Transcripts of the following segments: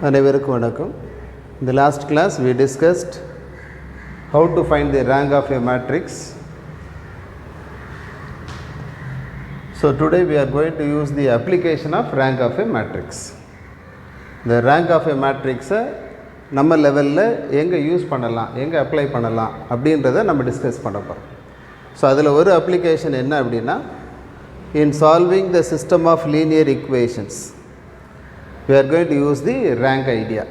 அனைவருக்கும் வணக்கம். In the last class we discussed how to find the rank of a matrix. So today we are going to use the application of rank of a matrix. The rank of a matrix நம்ம லெவலில் எங்கே use பண்ணலாம், எங்கே apply பண்ணலாம் அப்படின்றத நம்ம discuss பண்ண போகிறோம். ஸோ அதில் ஒரு அப்ளிகேஷன் என்ன அப்படின்னா, in solving the system of linear equations we are going to use the rank idea.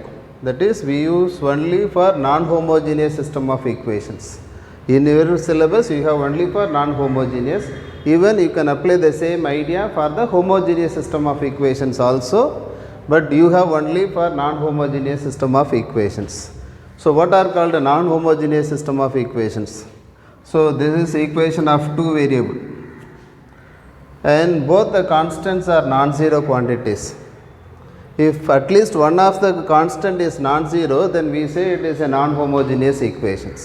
That is, we use only for non-homogeneous system of equations. In your syllabus you have only for non-homogeneous. Even you can apply the same idea for the homogeneous system of equations also, but you have only for non-homogeneous system of equations. So what are called a non-homogeneous system of equations? So this is equation of two variable and both the constants are non-zero quantities. If at least one of the constant is non-zero, then we say it is a non-homogeneous equations.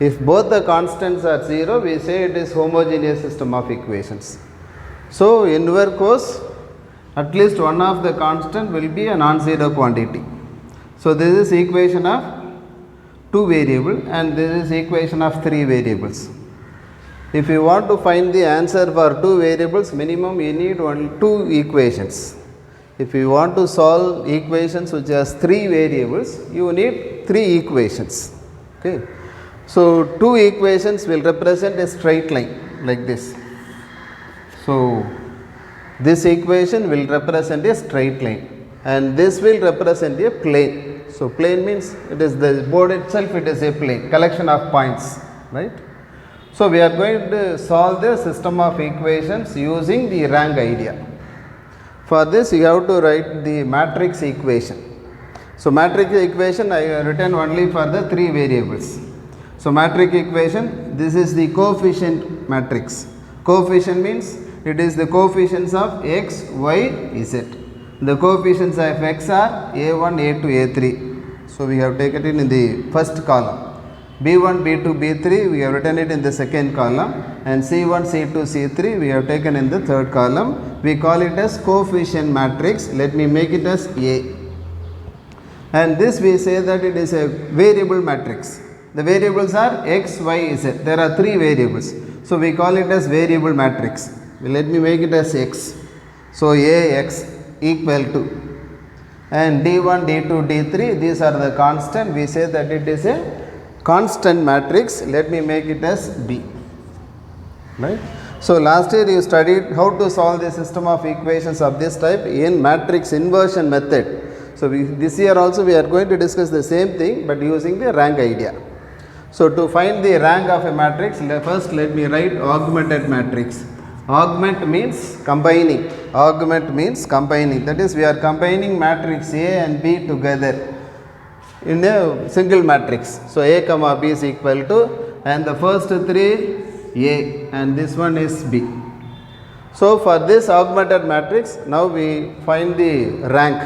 If both the constants are zero, we say it is homogeneous system of equations. So in your course, at least one of the constant will be a non-zero quantity. So this is equation of two variable and this is equation of three variables. If you want to find the answer for two variables, minimum you need only two equations. If you want to solve equations which has three variables, you need three equations. Okay. So two equations will represent a straight line like this. So this equation will represent a straight line and this will represent a plane. So plane means it is the board itself, it is a plane, collection of points, right? So we are going to solve the system of equations using the rank idea. For this you have to write the matrix equation. So matrix equation I have written only for the three variables. So matrix equation, this is the coefficient matrix. Coefficient means it is the coefficients of x, y, z. The coefficients of x are a1, a2, a3. So we have taken it in the first column. b1, b2, b3 we have written it in the second column and c1, c2, c3 we have taken in the third column. We call it as coefficient matrix. Let me make it as A. And this we say that it is a variable matrix. The variables are x, y, z. There are three variables. So we call it as variable matrix. Let me make it as x. So Ax equal to, and d1, d2, d3 these are the constant. We say that it is a constant matrix. Let me make it as B, right? So last year you studied how to solve the system of equations of this type in matrix inversion method. So this year also we are going to discuss the same thing but using the rank idea. So to find the rank of a matrix, first let me write augmented matrix. Augment means combining. Augment means combining. That is, we are combining matrix A and B together in a single matrix. So A comma B is equal to, and the first three A and this one is B. So for this augmented matrix, now we find the rank.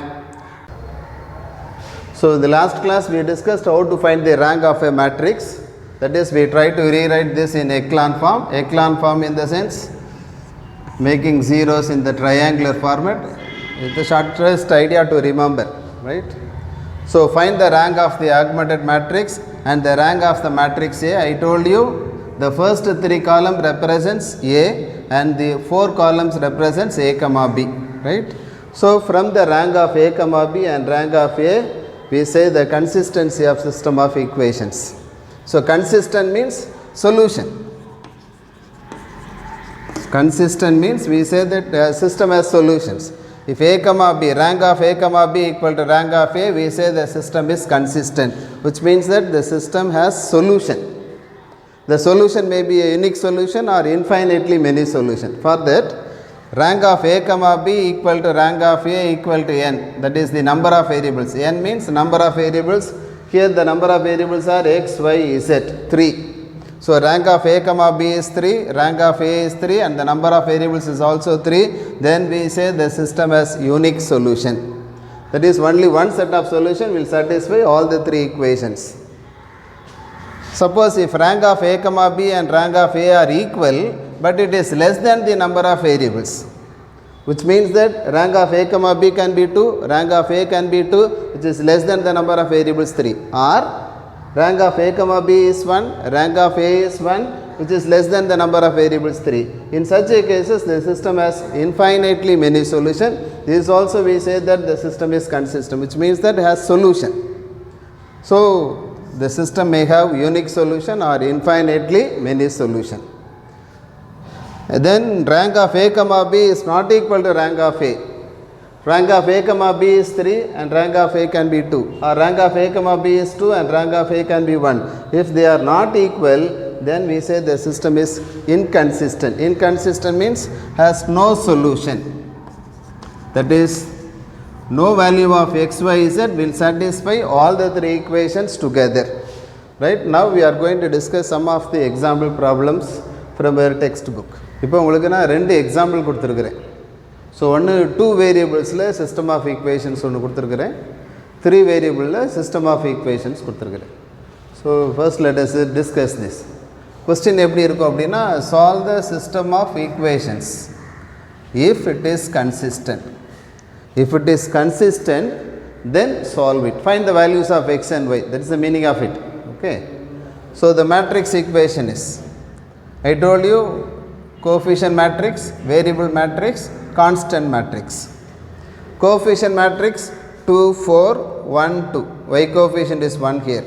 So in the last class we discussed how to find the rank of a matrix. That is, we try to rewrite this in echelon form. Echelon form in the sense making zeros in the triangular format. It's the shortest idea to remember, right? So find the rank of the augmented matrix and the rank of the matrix A. I told you the first three columns represents A and the four columns represents A comma B, right? So from the rank of A comma B and rank of A, we say the consistency of system of equations. So consistent means solution. Consistent means we say that the system has solutions. If A comma B, rank of A comma B equal to rank of A, we say the system is consistent, which means that the system has solution. The solution may be a unique solution or infinitely many solutions. For that, rank of A comma B equal to rank of A equal to n. That is the number of variables. N means number of variables. Here the number of variables are x, y, z, 3. So rank of A comma B is 3, rank of A is 3 and the number of variables is also 3. Then we say the system has unique solution. That is, only one set of solution will satisfy all the three equations. Suppose if rank of A comma B and rank of A are equal but it is less than the number of variables. which means that rank of a comma b can be 2, rank of a can be 2, which is less than the number of variables 3, or rank of a comma b is 1, rank of a is 1, which is less than the number of variables 3. In such a cases, the system has infinitely many solutions. This also we say that the system is consistent, which means that it has solution. So the system may have unique solution or infinitely many solution. Then rank of a comma b is not equal to rank of a. Rank of a comma b is 3 and rank of a can be 2, or rank of a comma b is 2 and rank of a can be 1. If they are not equal, then we say the system is inconsistent. Inconsistent means has no solution. That is, no value of x, y, z will satisfy all the three equations together. Right? Now we are going to discuss some of the example problems from our textbook. இப்போ உங்களுக்கு நான் ரெண்டு example கொடுத்துருக்கிறேன். So ஒன்று 2 வேரியபிள்ஸில் system of equations ஒன்று கொடுத்துருக்குறேன், 3 வேரியபிளில் system of equations கொடுத்துருக்குறேன். So first let us discuss this. Question எப்படி இருக்கும் அப்படின்னா, solve the system of equations if it is consistent. If it is consistent, then solve it. Find the values of x and y. That is the meaning of it. Okay. So the matrix equation is, I told you, coefficient matrix, variable matrix, constant matrix. Coefficient matrix 2, 4, 1, 2. Y coefficient is 1 here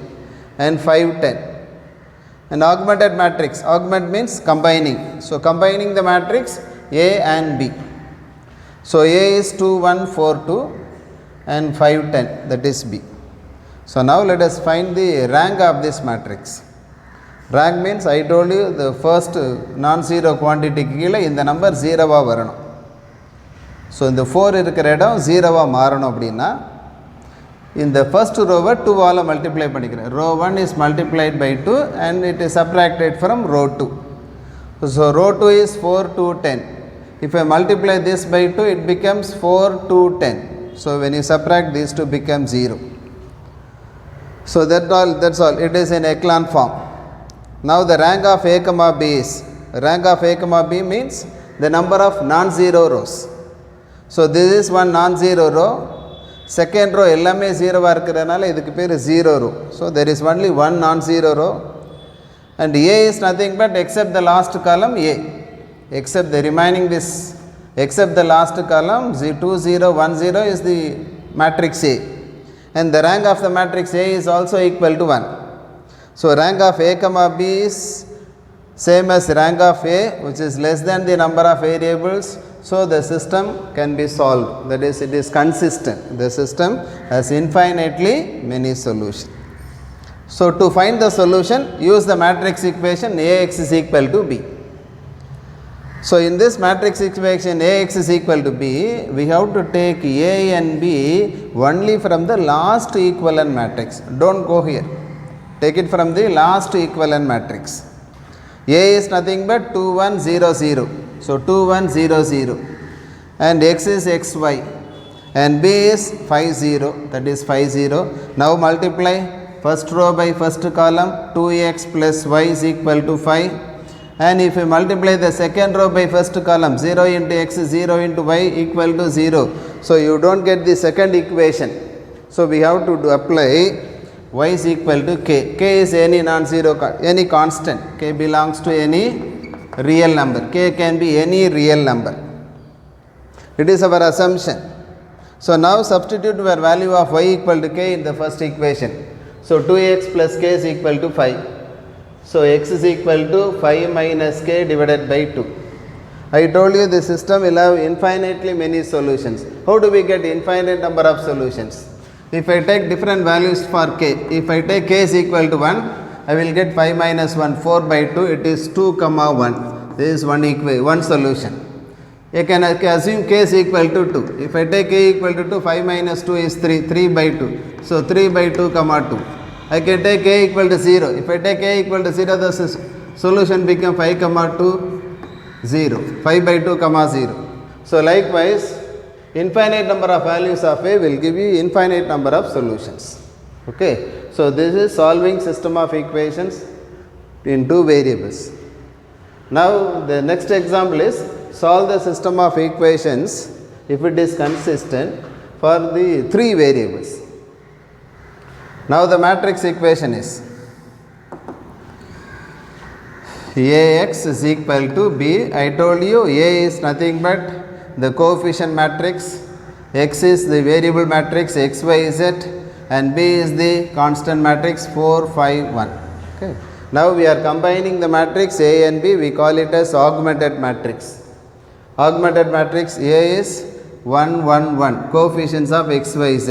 and 5, 10. And augmented matrix, augment means combining. So combining the matrix A and B. So A is 2, 1, 4, 2 and 5, 10, that is B. So now let us find the rank of this matrix. Rank means I told you the first non-zero quantity கீழே இந்த number ஜீரோவாக வரணும். So இந்த 4 இருக்கிற இடம் ஜீரோவாக மாறணும் அப்படின்னா இந்த ஃபர்ஸ்ட் ரோவை 2ஆல் மல்டிப்ளை பண்ணிக்கிறேன். Row 1 is multiplied by 2 and it is subtracted from row 2. So row 2 is 4, 2, 10. If I multiply this by 2, it becomes 4, 2, 10. So when you subtract, these two become 0. So that's all. It is in echelon form. Now the rank of a comma b is, rank of a comma b means the number of non-zero rows. So this is one non-zero row. Second row எல்லாமே ஜீரோவாக இருக்கிறதுனால இதுக்கு பேர் zero row. So there is only one non-zero row and a is nothing but except the last column a. Except the remaining this, except the last column 2, 0, 1, 0 is the matrix A, and the rank of the matrix A is also equal to 1. So rank of a comma b is same as rank of A, which is less than the number of variables. So the system can be solved, that is, it is consistent. The system has infinitely many solutions. So to find the solution, use the matrix equation Ax is equal to b. So in this matrix equation Ax is equal to b, we have to take A and b only from the last equivalent matrix. Don't go here. Take it from the last equivalent matrix. A is nothing but 2, 1, 0, 0. So 2, 1, 0, 0. And x is xy. And b is 5, 0. That is 5, 0. Now multiply first row by first column. 2x plus y is equal to 5. And if you multiply the second row by first column, 0 into x, 0 into y equal to 0. So you don't get the second equation. So we have to apply y is equal to k. K is any non-zero, any constant. K belongs to any real number. K can be any real number. It is our assumption. So now substitute our value of y equal to k in the first equation. So 2x plus k is equal to 5. So x is equal to 5 minus k divided by 2. I told you the system will have infinitely many solutions. How do we get infinite number of solutions? If I take different values for k, if I take k is equal to 1, I will get 5 minus 1, 4 by 2, it is 2 comma 1. This is one solution. You can assume k is equal to 2. If I take k equal to 2, 5 minus 2 is 3, 3 by 2. So 3 by 2 comma 2. I can take k equal to 0. If I take k equal to 0, the solution become 5 comma 2, 0. 5 by 2 comma 0. So likewise, infinite number of values of A will give you infinite number of solutions. Okay. So this is solving system of equations in 2 variables. Now the next example is solve the system of equations if it is consistent for the 3 variables. Now the matrix equation is Ax is equal to B. I told you A is nothing but the coefficient matrix, X is the variable matrix X, Y, Z, and B is the constant matrix 4, 5, 1. Okay. Now we are combining the matrix A and B, we call it as augmented matrix. Augmented matrix A is 1, 1, 1, coefficients of X, Y, Z.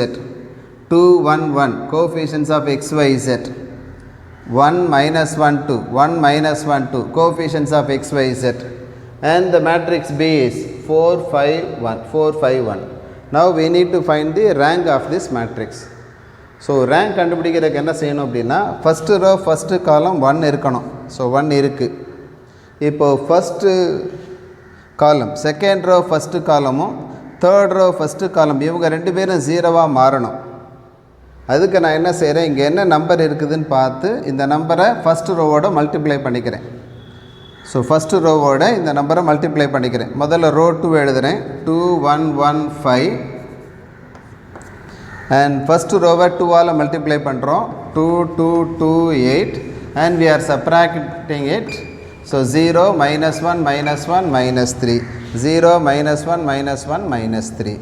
2, 1, 1, coefficients of X, Y, Z. 1, minus 1, 2, 1, minus 1, 2, coefficients of X, Y, Z. And the matrix B is 4, 5, 1, 4, 5, 1. Now we need to find the rank of this matrix. So rank கண்டுபிடிக்கிறதுக்கு என்ன செய்யணும் அப்படின்னா first row first column 1 இருக்கணும். So 1 இருக்கு. இப்போ first column second row first column third row first column இவங்க ரெண்டு பேரும் 0வா மாறணும். அதுக்கு நான் என்ன செய்கிறேன், இங்கே என்ன நம்பர் இருக்குதுன்னு பார்த்து இந்த நம்பரை ஃபஸ்ட் ரோவோட மல்டிப்ளை பண்ணிக்கிறேன். ஸோ ஃபஸ்ட்டு ரோவோட இந்த நம்பரை மல்டிப்ளை பண்ணிக்கிறேன். முதல்ல ரோ 2 எழுதுகிறேன். 2, 1, 1, 5 அண்ட் ஃபஸ்ட்டு ரோவை 2ஆல் மல்டிப்ளை பண்ணுறோம். 2, 2, 2, 8 and we are subtracting it. So 0, -1, -1, -3, 0, -1, -1, -3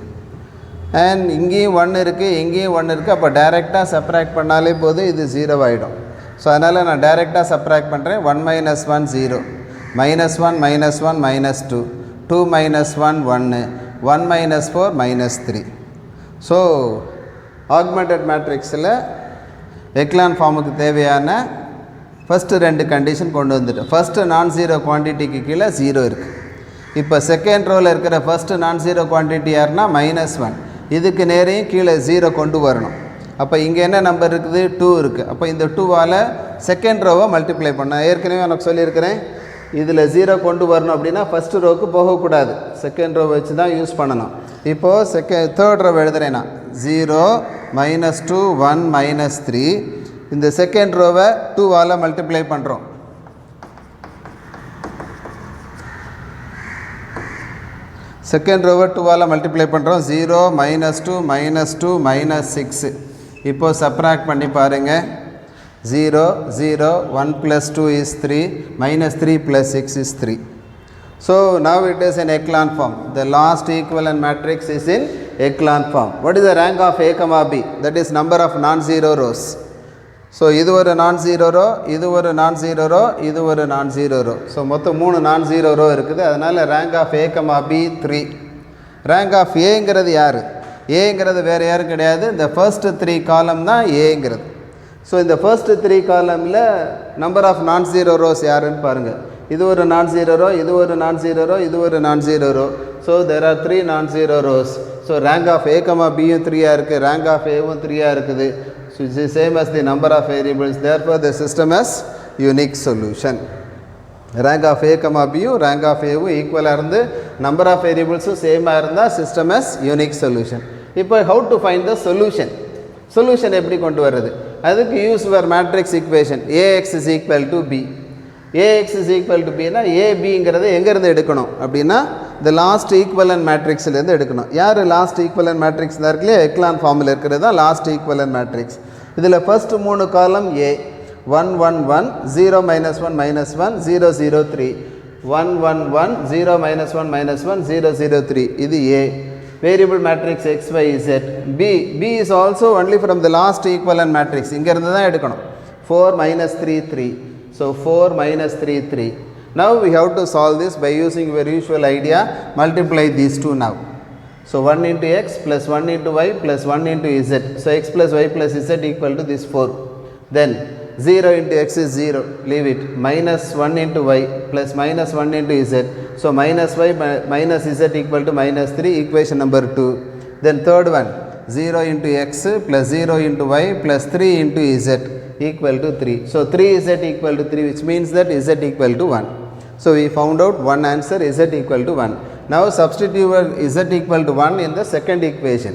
and இங்கேயும் 1 இருக்குது, இங்கேயும் 1 இருக்குது. அப்போ டைரெக்டாக சப்ராக்ட் பண்ணாலே போதும், இது 0 ஆகிடும். ஸோ அதனால் நான் டைரெக்டாக சப்ராக்ட் பண்ணுறேன். 1 - 1 0, -1 -1 -2, 2 - 1 1, 1 - 4 -3. ஸோ ஆக்மெண்டட் மேட்ரிக்ஸில் எக்லான் ஃபார்முக்கு தேவையான ஃபஸ்ட்டு 2 கண்டிஷன் கொண்டு வந்துட்டு ஃபஸ்ட்டு நான் ஜீரோ குவான்டிட்டிக்கு கீழே 0 இருக்குது. இப்போ செகண்ட் ரோவில் இருக்கிற ஃபஸ்ட்டு நான் ஜீரோ குவான்டிட்டி யாருன்னா -1. இதுக்கு நேரையும் கீழே 0 கொண்டு வரணும். அப்போ இங்கே என்ன நம்பர் இருக்குது, 2 இருக்குது. அப்போ இந்த 2வால் செகண்ட் ரோவை மல்டிப்ளை பண்ண ஏற்கனவே எனக்கு சொல்லியிருக்கிறேன். இதில் 0 கொண்டு வரணும் அப்படின்னா ஃபஸ்ட்டு ரோவுக்கு போகக்கூடாது, செகண்ட் ரோ வச்சு தான் யூஸ் பண்ணணும். இப்போது தேர்ட் ரோ எழுதுறேன்னா 0, -2, 1, -3. இந்த செகண்ட் ரோவை 2வால் மல்டிப்ளை பண்ணுறோம். செகண்ட் ரோவை 2ஆல் மல்டிப்ளை பண்ணுறோம். 0, -2, -2, -6. இப்போது சப்ராக்ட் பண்ணி பாருங்கள். 0, 0, 1 + 2 is 3, -3 + 6 is 3. So now it is in echelon form. The last equivalent matrix is in echelon form. What is the rank of A, B? That is number of non-zero rows. So இது ஒரு non-zero row, இது ஒரு non-zero row, இது ஒரு non-zero row. So மொத்தம் 3 நான்-ஜீரோ row இருக்குது. அதனால் rank of A, B 3. Rank of ஏங்கிறது யார்? ஏங்கிறது வேறு யாரும் கிடையாது, இந்த ஃபர்ஸ்ட்டு 3 காலம் தான் ஏங்கிறது. ஸோ இந்த ஃபர்ஸ்ட்டு 3 காலமில் நம்பர் ஆஃப் நான்-ஜீரோ ரோஸ் யாருன்னு பாருங்கள். இது ஒரு நான்-ஜீரோ ரோ, இது ஒரு நான்-ஜீரோ ரோ, இது ஒரு non-zero row. So there are 3 non-zero rows. So rank of A, Bயும் 3ஆக இருக்குது, ரேங்க் ஆஃப் Aவும் 3ஆக இருக்குது. So it is same as the number of variables, therefore the system has unique solution. Rank of A, Bயும் rank of Aவும் ஈக்குவலாக இருந்து number of variables சேமாக இருந்தால் system has unique solution. இப்போ how to find the solution? Solution எப்படி கொண்டு வர்றது? அதுக்கு use your matrix equation. Ax is equal to B. Ax is equal to B னா ABங்கிறது எங்கேருந்து எடுக்கணும் அப்படின்னா the last equivalent matrixலேருந்து எடுக்கணும். யார் லாஸ்ட் ஈக்குவலன்ட் மேட்ரிக்ஸ் இருக்குல்லையே, எக்லான் ஃபார்மில் இருக்கிறது தான் லாஸ்ட் ஈக்குவலன்ட் மேட்ரிக்ஸ். இதில் ஃபஸ்ட்டு 3 காலம் A 1 1 1 0 -1 -1 0 0 3 1 1 1 0 -1 -1 0 0 3. இது A. Variable matrix X, Y, Z. B is also only from the last equivalent matrix. இங்கேருந்து தான் எடுக்கணும். 4 -3 3. So 4 -3 3. Now we have to solve this by using your usual idea. Multiply these two now. So 1 into x plus 1 into y plus 1 into z. So x plus y plus z equal to this 4. Then 0 into x is 0. Leave it. Minus 1 into y plus minus 1 into z. So minus y minus z equal to -3. Equation number 2. Then third one. 0 into x plus 0 into y plus 3 into z equal to 3. So 3z equal to 3, which means that z equal to 1. So we found out one answer, z equal to 1. Now substitute z equal to 1 in the second equation.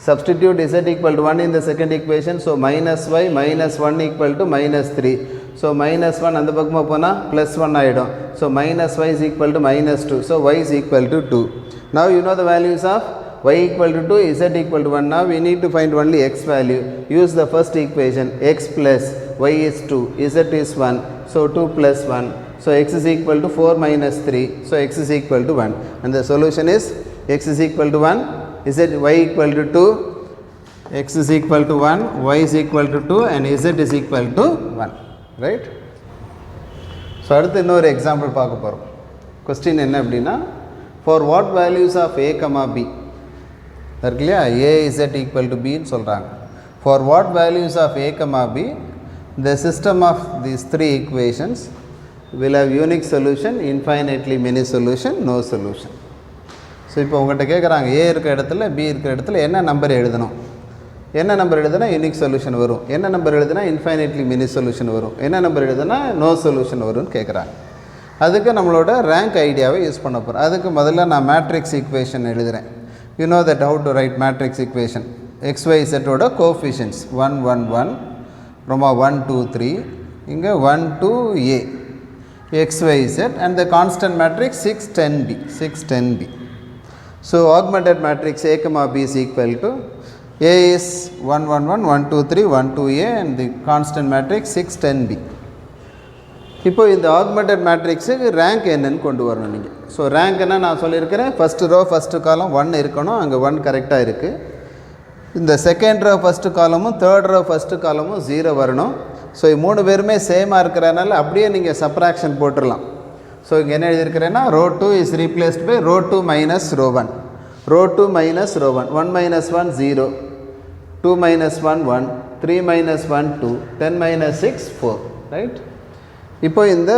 Substitute z equal to 1 in the second equation. So minus y minus 1 equal to -3. So -1 அந்த பக்கமாக போனால் +1 ஆகிடும். So -y is equal to -2. So y is equal to 2. Now you know the values of y equal to 2, z equal to 1. Now we need to find only x value. Use the first equation, x plus y is 2, z is 1. So 2 plus 1. So x is equal to 4 minus 3. So x is equal to 1. And the solution is x is equal to 1, y equal to 2, x is equal to 1, y is equal to 2 and z is equal to 1. Right? So அடுத்து இன்னொரு example பார்க்க போகிறோம். Question என்ன அப்படின்னா, for what values of a comma b இருக்கு இல்லையா, a z equal to b ன்னு சொல்கிறாங்க. For what values of a comma b the system of these three equations will have unique solution, infinitely many solution, no solution. So இப்போ உங்கள்கிட்ட கேட்குறாங்க a இருக்கிற இடத்துல b இருக்கிற இடத்துல என்ன நம்பர் எழுதணும், என்ன நம்பர் எழுதுனா யூனிக் சொல்யூஷன் வரும், என்ன நம்பர் எழுதுனா இன்ஃபைனைட்லி மினி சொல்யூஷன் வரும், என்ன நம்பர் எழுதுனா நோ சொல்யூஷன் வரும்னு கேட்குறாங்க. அதுக்கு நம்மளோட ரேங்க் ஐடியாவை யூஸ் பண்ண போகிறோம். அதுக்கு முதல்ல நான் மேட்ரிக்ஸ் ஈக்குவேஷன் எழுதுகிறேன். You know that how to write matrix equation. XYZோட கோஃபிஷியன்ட்ஸ் 1 1 1 அப்புறமா 1 2 3 இங்கே 1 2 a XYZ and the constant matrix 6 10 b 6 10 b. So augmented matrix a comma b is equal to a is 1 1 1 1 2 3 1 2 a and the constant matrix 6 10 b. இப்போ இந்த augmented மேட்ரிக்ஸுக்கு rank என்னன்னு கொண்டு வரணும் நீங்கள். ஸோ ரேங்க் என்ன நான் சொல்லியிருக்கிறேன், ஃபஸ்ட்டு ரோ ஃபஸ்ட்டு காலம் 1 இருக்கணும், அங்கே 1 கரெக்டாக இருக்குது. இந்த செகண்ட் ரோ ஃபஸ்ட்டு காலமும் தேர்ட் ரோ ஃபஸ்ட்டு காலமும் 0 வரணும். ஸோ 3 பேருமே சேமாக இருக்கிறனால அப்படியே நீங்கள் சப்ராக்ஷன் போட்டுடலாம். ஸோ இங்கே என்ன எழுதியிருக்கிறேன்னா, row 2 is replaced by row 2 minus row 1, row 2 minus row 1, 1 minus 1 0, 2 minus 1 1, 3 minus 1 2, 10 minus 6 4. Right? இப்போ இந்த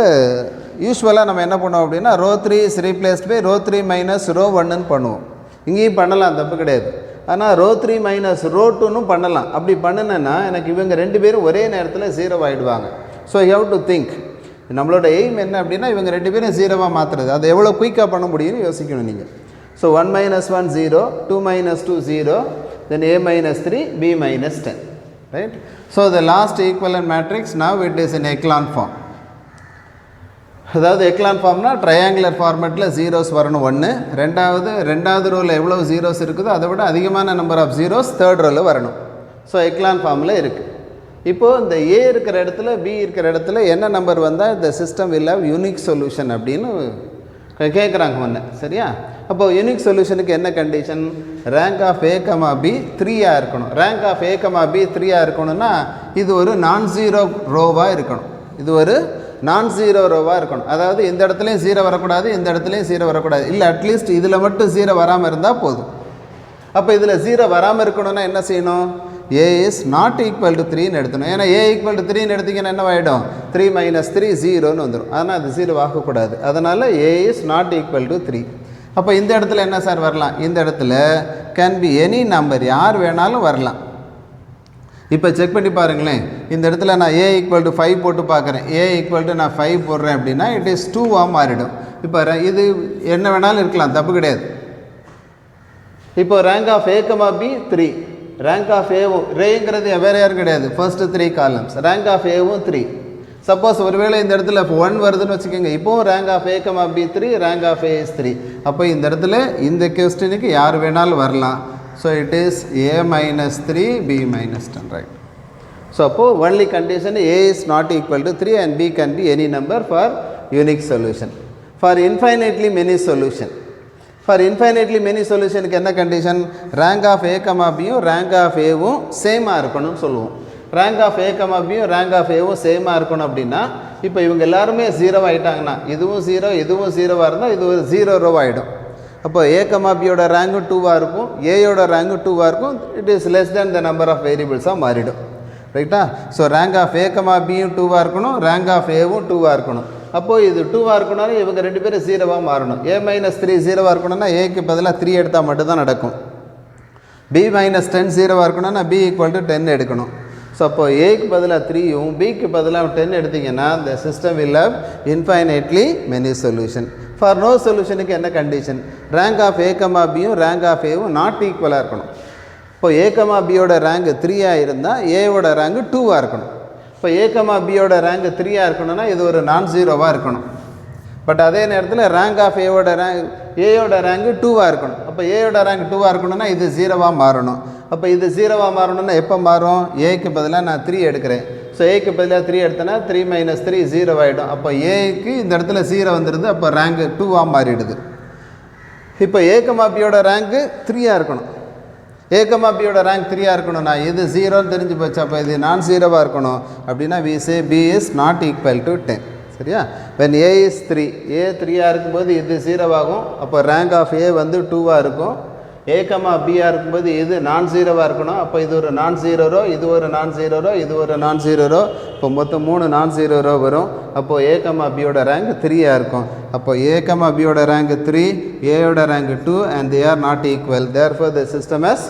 யூஸ்வலாக நம்ம என்ன பண்ணுவோம் அப்படின்னா, row 3 is replaced by row 3 minus row 1ன்னு பண்ணுவோம். இங்கேயும் பண்ணலாம், தப்பு கிடையாது. ஆனால் ரோ 3 மைனஸ் ரோ 2ன்னு பண்ணலாம். அப்படி பண்ணினேன்னா எனக்கு இவங்க 2 பேரும் ஒரே நேரத்தில் 0 ஆகிடுவாங்க. So you have to think, நம்மளோட எய்ம் என்ன அப்படின்னா இவங்க 2 பேரும் 0வாக மாற்றுறது. அதை எவ்வளோ குயிக்காக பண்ண முடியும்னு யோசிக்கணும் நீங்கள். So 1 minus 1 0, 2 minus 2 0, then a minus 3, b minus 10. Right? So the last equivalent matrix now it is in echelon form. அதாவது எக்லான் ஃபார்ம்னா ட்ரையாங்குலர் ஃபார்மேட்டில் ஜீரோஸ் வரணும் 1. ரெண்டாவது ரோவில் எவ்வளோ ஜீரோஸ் இருக்குதோ அதை விட அதிகமான நம்பர் ஆஃப் ஜீரோஸ் தேர்ட் ரோவில் வரணும். ஸோ எக்லான் ஃபார்மில் இருக்குது. இப்போது இந்த ஏ இருக்கிற இடத்துல பி இருக்கிற இடத்துல என்ன நம்பர் வந்தால் இந்த system will have unique solution அப்படின்னு கேட்குறாங்க ஒன்று. சரியா? அப்போது யூனிக் சொல்யூஷனுக்கு என்ன condition, rank of A comma B 3ஆக இருக்கணும். Rank of A comma B 3ஆக இருக்கணும்னா இது ஒரு நான் ஜீரோ ரோவாக இருக்கணும். இது ஒரு நான் ஜீரோ ரோவாக இருக்கணும். அதாவது இந்த இடத்துலையும் 0 வரக்கூடாது, இந்த இடத்துலையும் 0 வரக்கூடாது. இல்லை, அட்லீஸ்ட் இதில் மட்டும் 0 வராமல் இருந்தால் போதும். அப்போ இதில் 0 வராமல் இருக்கணும்னா என்ன செய்யணும், ஏ இஸ் நாட் ஈக்குவல் டு 3ன்னு எடுத்தணும். ஏன்னா ஏ ஈக்குவல் டு 3ன்னு எடுத்திங்கன்னா என்ன ஆகிடும், 3 minus 3 0ன்னு வந்துடும். ஆனால் அது 0 ஆகக்கூடாது. அதனால் ஏ இஸ் நாட் ஈக்குவல் டு 3. அப்போ இந்த இடத்துல என்ன சார் வரலாம், இந்த இடத்துல கேன் பி எனி நம்பர், யார் வேணாலும் வரலாம். இப்போ செக் பண்ணி பாருங்களேன், இந்த இடத்துல நான் ஏ ஈக்குவல் டு 5 போட்டு பார்க்குறேன், ஏ ஈக்குவல் டு நான் 5 போடுறேன் அப்படின்னா இட் இஸ் 2ஆக மாறிடும். இப்போ இது என்ன வேணாலும் இருக்கலாம், தப்பு கிடையாது. இப்போ rank of A comma B 3, rank of ஏவும் ரேங்கிறது வேறு யாரும் கிடையாது, ஃபர்ஸ்ட்டு 3 காலம்ஸ், ரேங்க் ஆஃப் ஏவும் 3. சப்போஸ் ஒருவேளை இந்த இடத்துல 1 வருதுன்னு வச்சுக்கோங்க, இப்போவும் rank of A comma B 3, rank of A is 3. அப்போ இந்த இடத்துல இந்த கொஸ்டினுக்கு யார் வேணாலும் வரலாம். So it is a minus 3, b minus 10, right? So only condition a is not equal to 3 and b can be any number for unique solution. For infinitely many solution, for infinitely many solution க்கு என்ன condition, rank of a comma b யும் rank of a வும் சேமாக இருக்கணும்னு சொல்லுவோம். rank of a comma b யும் rank of a வும் சேமாக இருக்கணும் அப்படின்னா, இப்போ இவங்க எல்லாருமே 0 ஆகிட்டாங்கன்னா இதுவும் 0 இதுவும் 0வாக இருந்தால் இது ஒரு 0 ரோ ஆகிடும். அப்போ ஏ கமா பியோட ரேங்கு 2வாக இருக்கும், ஏயோட ரேங்கு 2வாக இருக்கும். It is less than the number of வேரியபிள்ஸாக மாறிடும். ரைட்டா? So rank of A comma பியும் 2வாக இருக்கணும், ரேங்க் ஆஃப் ஏவும் 2வாக இருக்கணும். அப்போது இது 2வாக இருக்கணும்னா இவங்க 2 பேரும் 0வாக மாறணும். a minus 3 0வாக இருக்கணும்னா ஏக்கு பதிலாக 3 எடுத்தால் மட்டும்தான் நடக்கும். b minus 10 0வாக இருக்கணும்னா b ஈக்குவல் டு 10 எடுக்கணும். ஸோ அப்போ ஏக்கு பதிலாக 3யும் பிக்கு பதிலாக 10 எடுத்திங்கன்னா the system will have infinitely many solution. For no solutionக்கு என்ன condition, rank of A comma பியும் ரேங்க் ஆஃப் ஏவும் நாட் ஈக்குவலாக இருக்கணும். இப்போ ஏ கமா பியோட ரேங்க் 3ஆக இருந்தால் ஏவோட ரேங்கு 2ஆக இருக்கணும். இப்போ A, Bயோட ரேங்க் 3ஆக இருக்கணும்னா இது ஒரு நான் ஜீரோவாக இருக்கணும். பட் அதே நேரத்தில் ரேங்க் ஆஃப் ஏவோட ரேங்க் 2ஆக இருக்கணும். அப்போ ஏயோட ரேங்க் 2ஆக இருக்கணும்னா இது 0வாக மாறணும். அப்போ இது 0வாக மாறணும்னா எப்போ மாறும்? ஏக்கு பதிலாக நான் 3 எடுக்கிறேன். ஸோ ஏக்கு பதிலாக 3 எடுத்தேன்னா 3 - 3 0 ஆகிடும். அப்போ ஏக்கு இந்த இடத்துல 0 வந்துடுது. அப்போ ரேங்க் 2ஆக மாறிடுது. இப்போ A, Bயோட ரேங்க்கு 3ஆக இருக்கணும். A, Bயோட ரேங்க் 3ஆக இருக்கணும்னா இது 0ன்னு தெரிஞ்சு போச்சு. அப்போ இது நான் ஜீரோவாக இருக்கணும். அப்படின்னா we say B is not equal to 10. சரியா? when A is 3, A 3ஆக இருக்கும்போது இது 0 ஆகும். அப்போ ரேங்க் ஆஃப் A வந்து 2ஆக இருக்கும். A, Bயாக இருக்கும்போது இது நான் ஜீரோவாக இருக்கணும். அப்போ இது ஒரு நான் ஜீரோ, இது ஒரு நான் ஜீரோ, இது ஒரு நான் ஜீரோ. இப்போ மொத்தம் 3 நான் ஜீரோ வரும். அப்போது A, Bயோட ரேங்க் 3ஆக இருக்கும். அப்போ A, Bயோட ரேங்க் 3, ஏயோட rank 2 and they are not equal. therefore the system has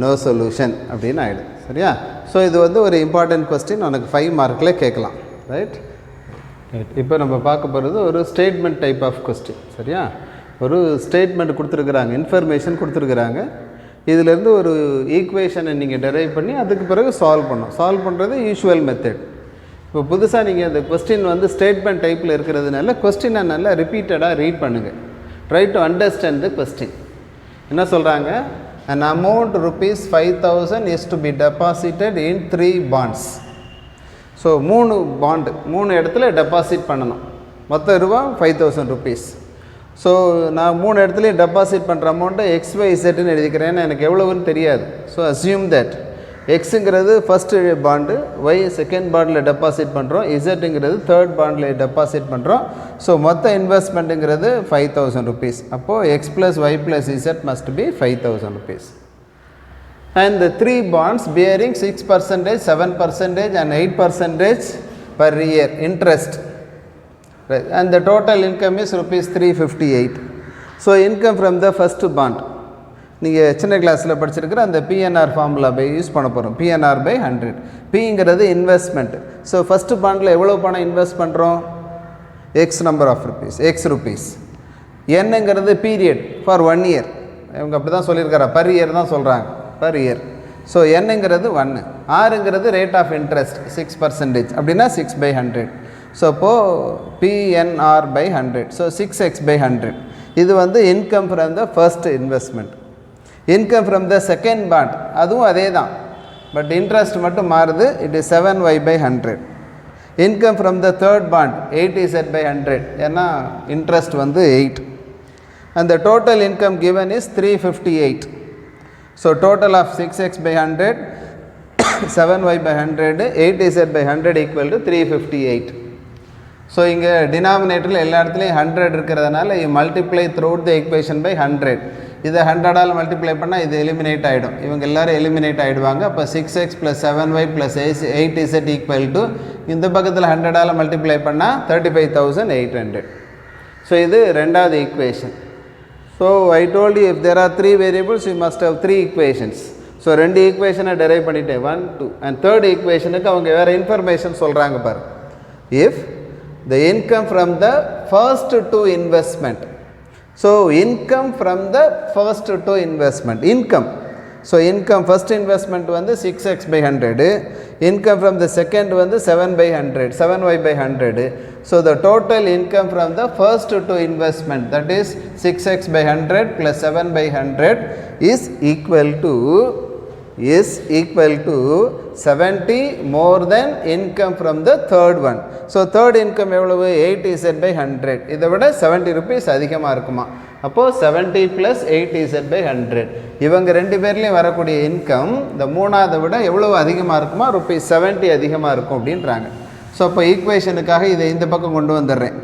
no solution அப்படின்னு ஆகிடும். சரியா? ஸோ இது வந்து ஒரு இம்பார்ட்டன்ட் கொஸ்டின். உனக்கு 5 மார்க்கில் கேட்கலாம். ரைட். இப்போ நம்ம பார்க்க போகிறது ஒரு ஸ்டேட்மெண்ட் டைப் ஆஃப் கொஸ்டின். சரியா? ஒரு ஸ்டேட்மெண்ட் கொடுத்துருக்குறாங்க, இன்ஃபர்மேஷன் கொடுத்துருக்குறாங்க. இதிலேருந்து ஒரு ஈக்குவேஷனை நீங்கள் டெரைவ் பண்ணி அதுக்கு பிறகு சால்வ் பண்ணுறது யூஷுவல் மெத்தட். இப்போ புதுசாக நீங்கள் அந்த கொஸ்டின் வந்து ஸ்டேட்மெண்ட் டைப்பில் இருக்கிறதுனால கொஸ்டினை நல்லா ரிப்பீட்டடாக ரீட் பண்ணுங்கள். Try to understand the question. என்ன சொல்கிறாங்க? an amount rupees 5,000 is to be deposited in 3 bonds. So 3 bond 3 இடத்துல டெபாசிட் பண்ணணும். மொத்த ரூபா 5,000 rupees. ஸோ நான் 3 இடத்துலையும் டெபாசிட் பண்ணுற அமௌண்ட்டை XYZன்னு எழுதிக்கிறேன். ஏன்னா எனக்கு எவ்வளோன்னு தெரியாது. ஸோ அஸ்யூம் தட் எக்ஸுங்கிறது ஃபஸ்ட்டு பாண்டு, ஒய் செகண்ட் பாண்டில் டெபாசிட் பண்ணுறோம், இசட்டுங்கிறது தேர்ட் பாண்டில் டெபாசிட் பண்ணுறோம். ஸோ மொத்த இன்வெஸ்ட்மெண்ட்டுங்கிறது 5,000 rupees. அப்போது X + Y + Z must be 5,000 rupees. And the 3 bonds bearing 6%, 7% and 8% per year interest. Right. And the total income is rupees 358. So income from the first bond. நீங்கள் சின்ன கிளாஸில் படிச்சிருக்கிற அந்த PNR formula use பண்ண போகிறோம். PNR by 100. Pங்கிறது investment. So first பாண்டில் எவ்வளோ பணம் இன்வெஸ்ட் பண்ணுறோம்? X number of rupees, X rupees. என்னங்கிறது பீரியட் ஃபார் 1 year. இவங்க அப்படி தான் சொல்லியிருக்காரா? பர் இயர் தான் சொல்கிறாங்க, பர் இயர். ஸோ என்னங்கிறது 1. ஆறுங்கிறது ரேட் ஆஃப் இன்ட்ரெஸ்ட் 6%. அப்படின்னா 6/100. ஸோ அப்போது PNR by 100. So 6x by 100. இது வந்து income from the first investment. Income from the second bond அதுவும் அதே தான், பட் இன்ட்ரெஸ்ட் மட்டும் மாறுது. It is 7y by 100. Income from the third bond 8z by 100. ஏன்னா இன்ட்ரெஸ்ட் வந்து 8. And the total income given is 358. So total of 6x by 100, 7y by 100, 8z by 100 equal to 358. So இங்கே டினாமினேட்டரில் எல்லா இடத்துலையும் 100 இருக்கிறதுனால multiply throughout the equation by 100. இதை 100ஆல் multiply பண்ணால் இது எலிமினேட் ஆகிடும். இவங்க எல்லோரும் எலிமினேட் ஆகிடுவாங்க. அப்போ 6x + 7y + 8z equal to இந்த பக்கத்தில் 100ஆல் மல்டிப்ளை பண்ணால் 35,800. ஸோ இது ரெண்டாவது equation. So I told you if there are 3 variables you must have 3 equations. So 2 ஈக்குவேஷனை டெரைவ் பண்ணிட்டேன், 1, 2. அண்ட் தேர்ட் ஈக்குவேஷனுக்கு அவங்க வேறு இன்ஃபர்மேஷன் சொல்கிறாங்க பாரு. If the income from the first 2 investment. So income from the first 2 investment, income. So income first investment வந்து 6x by 100, income from the second வந்து 7/100, 7y by 100. So the total income from the first 2 investment, that is 6x by 100 plus 7/100 is equal to 70 more than income from the third one. So third income எவ்வளவு? 8z by 100. இதை விட 70 rupees அதிகமாக இருக்குமா? அப்போது 70 + 8z by 100. இவங்க ரெண்டு பேர்லேயும் வரக்கூடிய income இந்த மூணாவதை விட எவ்வளவு அதிகமாக இருக்குமா? ₹70 அதிகமாக இருக்கும் அப்படின்றாங்க. ஸோ அப்போ ஈக்குவேஷனுக்காக இதை இந்த பக்கம் கொண்டு வந்துடுறேன்.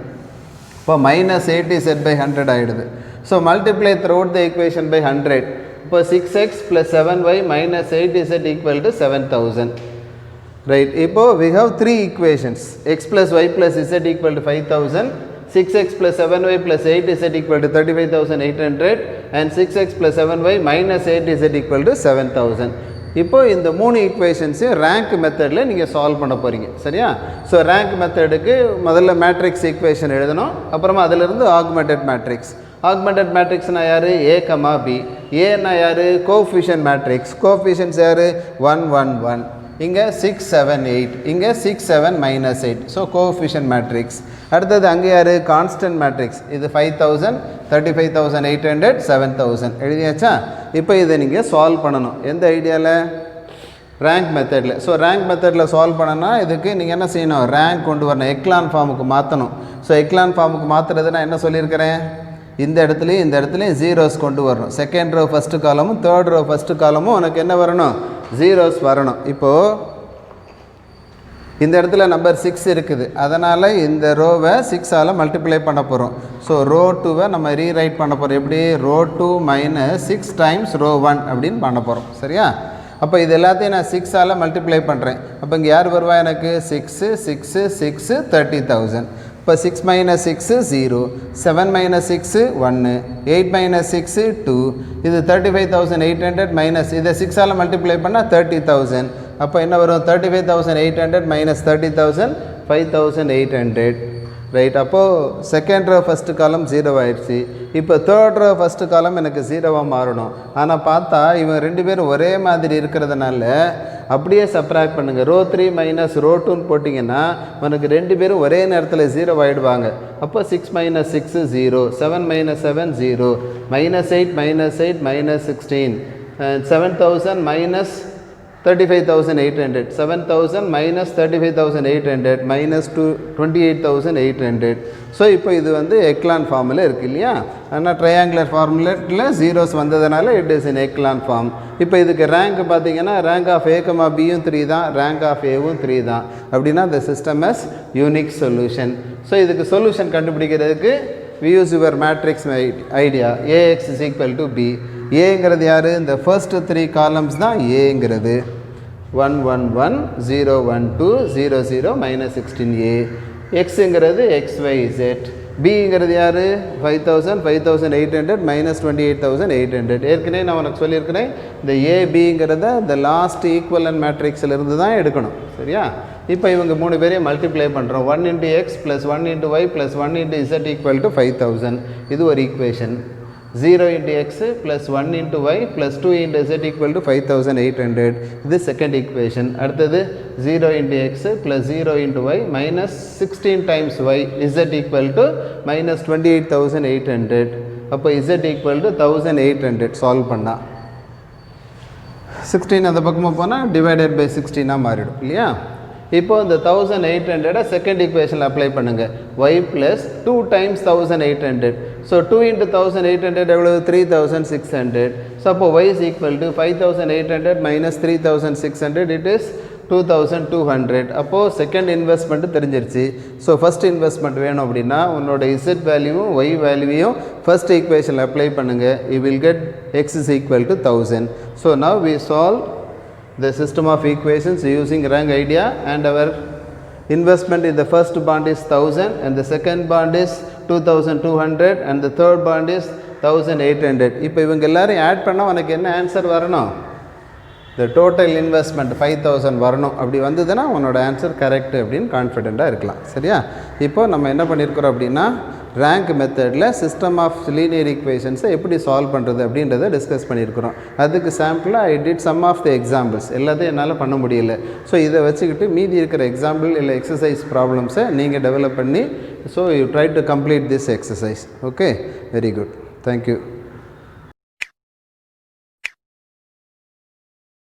இப்போ -80z by 100 ஆகிடுது. So multiply throughout the equation by 100. இப்போ 6x + 7y - 8z equal to 7,000. Right. இப்போது we have 3 equations. x + y + z equal to 5,000, 6x + 7y + 8z equal to 35,800 and 6x + 7y - 8z equal to 7,000. இப்போ இந்த 3 ஈக்குவேஷன்ஸையும் rank மெத்தடில் நீங்கள் solve பண்ண போகிறீங்க. சரியா? So rank மெத்தடுக்கு முதல்ல மேட்ரிக்ஸ் ஈக்குவேஷன் எழுதணும். அப்புறமா அதிலிருந்து ஆக்மெண்டட் மேட்ரிக்ஸ். ஆக்மெண்டட் மேட்ரிக்ஸ்னா யார்? A, B. ஏன்னா யார்? Coefficient matrix. கோஎஃபிஷியன்ட்ஸ் யார்? 1, 1, 1. இங்கே 6 7 8 இங்கே 6 7 minus 8 ஸோ கோஎஃபிஷியன்ட் மேட்ரிக்ஸ். அடுத்தது அங்கே யார் கான்ஸ்டன்ட் மேட்ரிக்ஸ் இது 5000 35,800 7000 எழுதியாச்சா. இப்போ இதை நீங்கள் சால்வ் பண்ணணும் எந்த ஐடியாவில் ரேங்க் மெத்தடில். ஸோ ரேங்க் மெத்தடில் சால்வ் பண்ணனா இதுக்கு நீங்கள் என்ன செய்யணும் ரேங்க் கொண்டு வரணும் எக்லான் ஃபார்முக்கு மாற்றணும். ஸோ எக்லான் ஃபார்முக்கு மாற்றுறது நான் என்ன சொல்லியிருக்கிறேன் இந்த இடத்துலையும் ஜீரோஸ் கொண்டு வரணும். செகண்ட் ரோ ஃபஸ்ட்டு காலமும் தேர்ட் ரோ ஃபஸ்ட்டு காலமும் உனக்கு என்ன வரணும் ஜீரோஸ் வரணும். இப்போது இந்த இடத்துல நம்பர் 6 இருக்குது அதனால் இந்த ரோவை 6ஆல் மல்டிப்ளை பண்ண போகிறோம். ஸோ ரோ 2வை நம்ம ரீரைட் பண்ண போகிறோம் எப்படி ரோ 2 - 6 டைம்ஸ் ரோ 1 அப்படின்னு பண்ண போகிறோம் சரியா. அப்போ இது எல்லாத்தையும் நான் 6ஆல் மல்டிப்ளை பண்ணுறேன். அப்போ இங்கே யார் வருவா எனக்கு 6 6 6 30,000. இப்போ 6 - 6 0 7 - 6 1 8 - 6 2 இது 35,800 மைனஸ் இதை 6ஆல் மல்டிப்ளை பண்ணால் 30,000. அப்போ என்ன வரும் 35,800 minus 30,000 5,800 ரைட். அப்போது செகண்ட் ரோ ஃபஸ்ட்டு காலம் 0 ஆயிடுச்சு. இப்போ தேர்ட் ரோ ஃபஸ்ட்டு காலம் எனக்கு 0வாக மாறணும். ஆனால் பார்த்தா இவன் ரெண்டு பேரும் ஒரே மாதிரி இருக்கிறதுனால அப்படியே சப்ராக்ட் பண்ணுங்கள். ரோ 3 - ரோ 2ன்னு போட்டிங்கன்னா உனக்கு ரெண்டு பேரும் ஒரே நேரத்தில் 0 ஆகிடுவாங்க. அப்போ 6 - 6 0 7 - 7 0 -8 -8 -16 7,000 minus 35,800 7,000 minus 35,800 minus 28,800. ஸோ இப்போ இது வந்து எக்லான் ஃபார்மில் இருக்குது இல்லையா. ஆனால் ட்ரையாங்குலர் ஃபார்முலேட்டில் ஜீரோஸ் வந்ததுனால it is in echelon form. இப்போ இதுக்கு ரேங்க் பார்த்தீங்கன்னா ரேங்க் ஆஃப் A, Bயும் 3 தான் ரேங்க் ஆஃப் Aவும் 3 தான். அப்படின்னா the system has unique solution. So இதுக்கு சொல்யூஷன் கண்டுபிடிக்கிறதுக்கு we use your matrix idea AX is equal to B. ஏங்கிறது யார் இந்த ஃபர்ஸ்ட் 3 காலம்ஸ் தான் ஏங்கிறது 1 1 1 0 1 2 0 0 -16A. எக்ஸுங்கிறது XYZ. பிங்கிறது யார் 5,000 5,800 -28,800. ஏற்கனவே நான் உனக்கு சொல்லியிருக்கிறேன் இந்த ஏபிங்கிறத இந்த லாஸ்ட் ஈக்குவலன்ட் மேட்ரிக்ஸில் இருந்து தான் எடுக்கணும் சரியா. இப்போ இவங்க 3 பேரையும் மல்டிப்ளை பண்ணுறோம் 1 × X + 1 × Y + 1 × Z = 5,000. இது ஒரு ஈக்குவேஷன். 0 × X + 1 × Y + 2 × Z = 5,800. இது செகண்ட் ஈக்குவேஷன். அடுத்தது 0 × X + 0 × Y -16 times Y Z = -28,800. அப்போ Z = 1,800 சால்வ் பண்ணால் 16 அந்த பக்கமாக போனால் டிவைடட் பை 16 மாறிடும் இல்லையா. இப்போ இந்த 1,800 செகண்ட் ஈக்குவேஷனில் அப்ளை பண்ணுங்கள் y + 2 times 1,800. ஸோ 2 × 1,800 எவ்வளவு 3,600. ஸோ அப்போ y is equal to 5,800 minus 3,600 it is 2,200. அப்போது செகண்ட் இன்வெஸ்ட்மெண்ட்டு தெரிஞ்சிருச்சு. ஸோ ஃபஸ்ட் இன்வெஸ்ட்மெண்ட் வேணும் அப்படின்னா உன்னோட z வேல்யூவும் y வேல்யூவையும் ஃபஸ்ட் ஈக்குவேஷனில் அப்ளை பண்ணுங்கள். you will get x is equal to 1,000. So now we solve the system of equations using rank idea, and our investment in the first bond is 1,000 and the second bond is 2,200 and the third bond is 1,800. இப்போ இவங்க எல்லாரும் add பண்ணால் உனக்கு என்ன answer வரணும் the total investment 5,000 வரணும். அப்படி வந்ததுன்னா உன்னோட ஆன்சர் கரெக்ட் அப்படின்னு கான்ஃபிடெண்ட்டாக இருக்கலாம் சரியா. இப்போ நம்ம என்ன பண்ணியிருக்கிறோம் அப்படின்னா ரேங்க் மெத்தடில் சிஸ்டம் ஆஃப் லீனியர் ஈக்குவேஷன்ஸை எப்படி சால்வ் பண்ணுறது அப்படின்றத டிஸ்கஸ் பண்ணியிருக்கிறோம். அதுக்கு சாம்பிளாக I did some of the examples எல்லாத்தையும் என்னால் பண்ண முடியல. ஸோ இதை வச்சுக்கிட்டு மீதி இருக்கிற எக்ஸாம்பிள் இல்லை எக்ஸசைஸ் ப்ராப்ளம்ஸை நீங்கள் டெவலப் பண்ணி so you try to complete this exercise. Okay very good thank you.